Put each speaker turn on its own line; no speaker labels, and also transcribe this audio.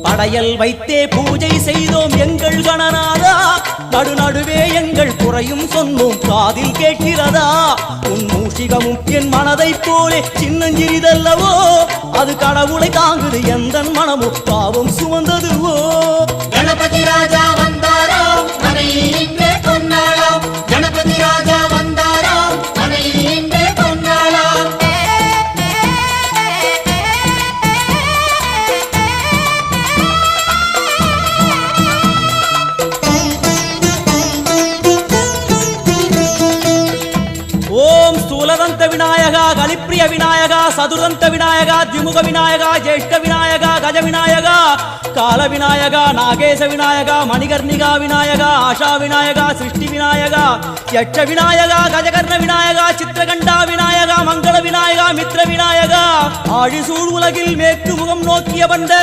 படையல் வைத்தே பூஜை செய்தோம் எங்கள் கணநாதா, நடுநடுவே எங்கள் குறையும் சொன்னோம் காதில் கேட்கிறதா. உன் மூஷிகமும் என் மனதைப் போலே சின்னஞ்சிறிதல்லவோ, அது கடவுளை தாங்குது எந்த மனமும் பாவம் சுமந்ததுவோ.
கணபதி ராஜா வந்தாரோ மனையில் இன்றே பொன்னாளாம், கணபதி ராஜா வந்தாரோ மனையில் இன்றே பொன்னாளாம்.
ஓம் ஸ்தூலதந்த விநாயகா, கலிப்பிரிய விநாயகா, சதுரந்த விநாயகா, திமுக விநாயகா, ஜேஷ்ட விநாயகா, கஜ விநாயகா, கால விநாயகா, நாகேச விநாயகா, மணிகர்ணிகா விநாயகா, ஆஷா விநாயகா, சிருஷ்டி விநாயகா, யட்ச விநாயகா, கஜகர்ண விநாயகா, சித்திரகண்டா விநாயகா, மங்கள விநாயகா, மித்ர விநாயகா, ஆழிசூழ் உலகில் மேற்கு முகம் நோக்கிய வந்த